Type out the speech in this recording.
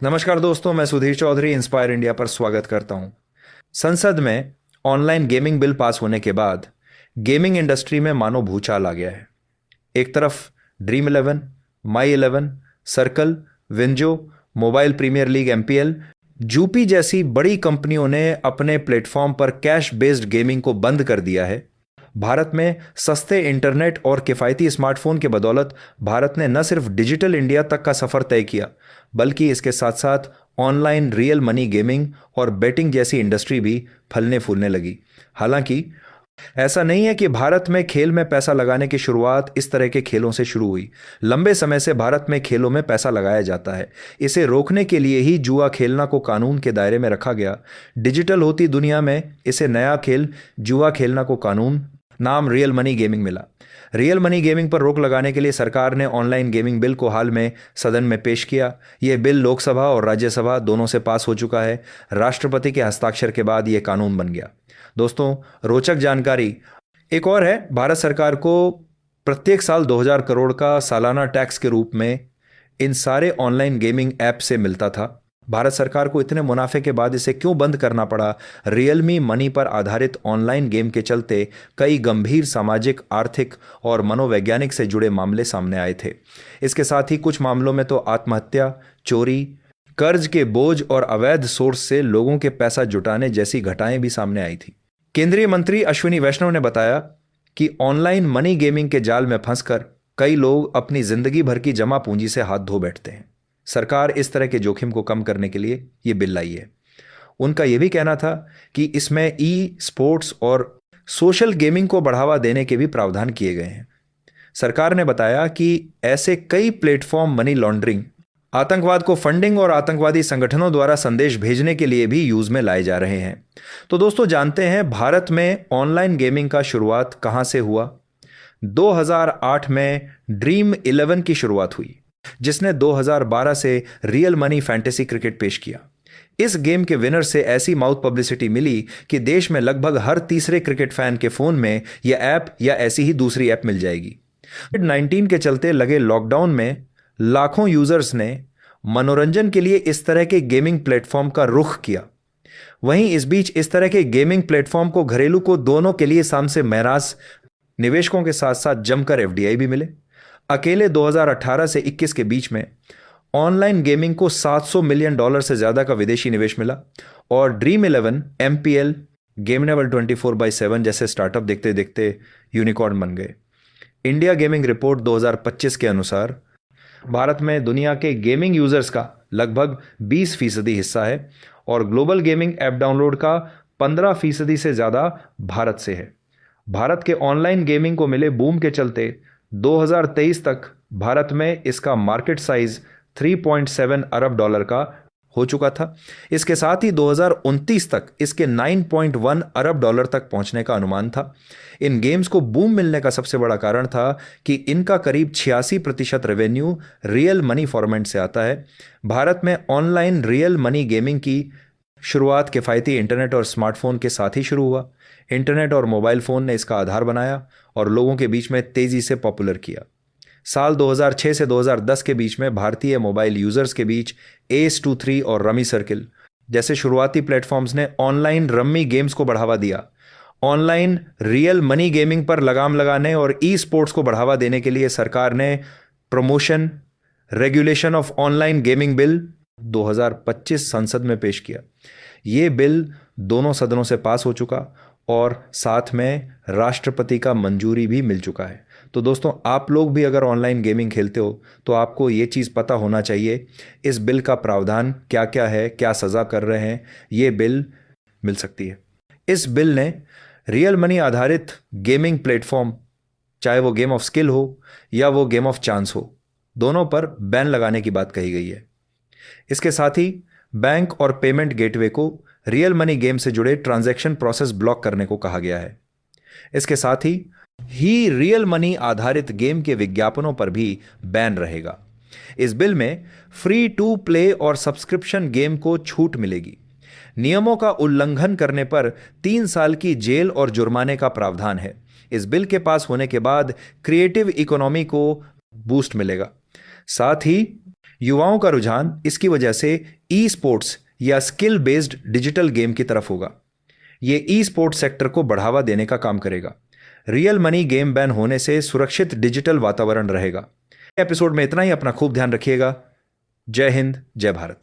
नमस्कार दोस्तों, मैं सुधीर चौधरी इंस्पायर इंडिया पर स्वागत करता हूं। संसद में ऑनलाइन गेमिंग बिल पास होने के बाद गेमिंग इंडस्ट्री में मानो भूचाल आ गया है। एक तरफ Dream Eleven, My Eleven, Circle, WinZO, Mobile Premier League MPL, Zupee जैसी बड़ी कंपनियों ने अपने प्लेटफॉर्म पर कैश बेस्ड गेमिंग को बंद कर दिया है। भारत में सस्ते इंटरनेट और किफ़ायती स्मार्टफोन के बदौलत भारत ने न सिर्फ डिजिटल इंडिया तक का सफ़र तय किया, बल्कि इसके साथ साथ ऑनलाइन रियल मनी गेमिंग और बेटिंग जैसी इंडस्ट्री भी फलने फूलने लगी। हालांकि ऐसा नहीं है कि भारत में खेल में पैसा लगाने की शुरुआत इस तरह के खेलों से शुरू हुई। लंबे समय से भारत में खेलों में पैसा लगाया जाता है। इसे रोकने के लिए ही जुआ खेलना को कानून के दायरे में रखा गया। डिजिटल होती दुनिया में इसे नया खेल जुआ खेलना को कानून नाम रियल मनी गेमिंग मिला। रियल मनी गेमिंग पर रोक लगाने के लिए सरकार ने ऑनलाइन गेमिंग बिल को हाल में सदन में पेश किया। यह बिल लोकसभा और राज्यसभा दोनों से पास हो चुका है। राष्ट्रपति के हस्ताक्षर के बाद यह कानून बन गया। दोस्तों, रोचक जानकारी एक और है। भारत सरकार को प्रत्येक साल 2000 करोड़ का सालाना टैक्स के रूप में इन सारे ऑनलाइन गेमिंग ऐप से मिलता था। भारत सरकार को इतने मुनाफे के बाद इसे क्यों बंद करना पड़ा? रियलमी मनी पर आधारित ऑनलाइन गेम के चलते कई गंभीर सामाजिक, आर्थिक और मनोवैज्ञानिक से जुड़े मामले सामने आए थे। इसके साथ ही कुछ मामलों में तो आत्महत्या, चोरी, कर्ज के बोझ और अवैध सोर्स से लोगों के पैसा जुटाने जैसी घटनाएं भी सामने आई थी। केंद्रीय मंत्री अश्विनी वैष्णव ने बताया कि ऑनलाइन मनी गेमिंग के जाल में फंसकर कई लोग अपनी जिंदगी भर की जमा पूंजी से हाथ धो बैठते हैं। सरकार इस तरह के जोखिम को कम करने के लिए ये बिल लाई है। उनका यह भी कहना था कि इसमें ई स्पोर्ट्स और सोशल गेमिंग को बढ़ावा देने के भी प्रावधान किए गए हैं। सरकार ने बताया कि ऐसे कई प्लेटफॉर्म मनी लॉन्ड्रिंग, आतंकवाद को फंडिंग और आतंकवादी संगठनों द्वारा संदेश भेजने के लिए भी यूज में लाए जा रहे हैं। तो दोस्तों, जानते हैं भारत में ऑनलाइन गेमिंग का शुरुआत कहां से हुआ। 2008 में ड्रीम 11 की शुरुआत हुई, जिसने 2012 से रियल मनी फैंटेसी क्रिकेट पेश किया। इस गेम के विनर से ऐसी माउथ पब्लिसिटी मिली कि देश में लगभग हर तीसरे क्रिकेट फैन के फोन में यह ऐप या ऐसी ही दूसरी ऐप मिल जाएगी। कोविड-19 के चलते लगे लॉकडाउन में लाखों यूजर्स ने मनोरंजन के लिए इस तरह के गेमिंग प्लेटफॉर्म का रुख किया। वहीं इस बीच इस तरह के गेमिंग प्लेटफॉर्म को घरेलू को दोनों के लिए साम से महराज निवेशकों के साथ साथ जमकर एफडीआई भी मिले। अकेले 2018 से 21 के बीच में ऑनलाइन गेमिंग को $700 मिलियन से ज्यादा का विदेशी निवेश मिला और ड्रीम 11, एमपीएल, गेमनेबल 24/7 जैसे स्टार्टअप देखते देखते यूनिकॉर्न बन गए। इंडिया गेमिंग रिपोर्ट 2025 के अनुसार भारत में दुनिया के गेमिंग यूजर्स का लगभग 20% हिस्सा है और ग्लोबल गेमिंग ऐप डाउनलोड का 15% से ज्यादा भारत से है। भारत के ऑनलाइन गेमिंग को मिले बूम के चलते 2023 तक भारत में इसका मार्केट साइज $3.7 अरब का हो चुका था। इसके साथ ही 2029 तक इसके $9.1 अरब तक पहुंचने का अनुमान था। इन गेम्स को बूम मिलने का सबसे बड़ा कारण था कि इनका करीब 86% रेवेन्यू रियल मनी फॉर्मेट से आता है। भारत में ऑनलाइन रियल मनी गेमिंग की शुरुआत किफ़ायती इंटरनेट और स्मार्टफोन के साथ ही शुरू हुआ। इंटरनेट और मोबाइल फ़ोन ने इसका आधार बनाया और लोगों के बीच में तेज़ी से पॉपुलर किया। साल 2006 से 2010 के बीच में भारतीय मोबाइल यूजर्स के बीच Ace23 और रमी सर्किल जैसे शुरुआती प्लेटफॉर्म्स ने ऑनलाइन रम्मी गेम्स को बढ़ावा दिया। ऑनलाइन रियल मनी गेमिंग पर लगाम लगाने और ई स्पोर्ट्स को बढ़ावा देने के लिए सरकार ने promotion regulation of online gaming bill 2025 संसद में पेश किया। ये बिल दोनों सदनों से पास हो चुका और साथ में राष्ट्रपति का मंजूरी भी मिल चुका है। तो दोस्तों, आप लोग भी अगर ऑनलाइन गेमिंग खेलते हो तो आपको ये चीज़ पता होना चाहिए इस बिल का प्रावधान क्या क्या है, क्या सज़ा कर रहे हैं। ये बिल मिल सकती है। इस बिल ने रियल मनी आधारित गेमिंग प्लेटफॉर्म, चाहे वो गेम ऑफ स्किल हो या वो गेम ऑफ चांस हो, दोनों पर बैन लगाने की बात कही गई है। इसके साथ ही बैंक और पेमेंट गेटवे को रियल मनी गेम से जुड़े ट्रांजैक्शन प्रोसेस ब्लॉक करने को कहा गया है। इसके साथ ही रियल मनी आधारित गेम के विज्ञापनों पर भी बैन रहेगा। इस बिल में फ्री टू प्ले और सब्सक्रिप्शन गेम को छूट मिलेगी। नियमों का उल्लंघन करने पर 3 साल की जेल और जुर्माने का प्रावधान है। इस बिल के पास होने के बाद क्रिएटिव इकोनॉमी को बूस्ट मिलेगा। साथ ही युवाओं का रुझान इसकी वजह से ई स्पोर्ट्स या स्किल बेस्ड डिजिटल गेम की तरफ होगा। ये ई स्पोर्ट्स सेक्टर को बढ़ावा देने का काम करेगा। रियल मनी गेम बैन होने से सुरक्षित डिजिटल वातावरण रहेगा। एपिसोड में इतना ही। अपना खूब ध्यान रखिएगा। जय हिंद, जय भारत।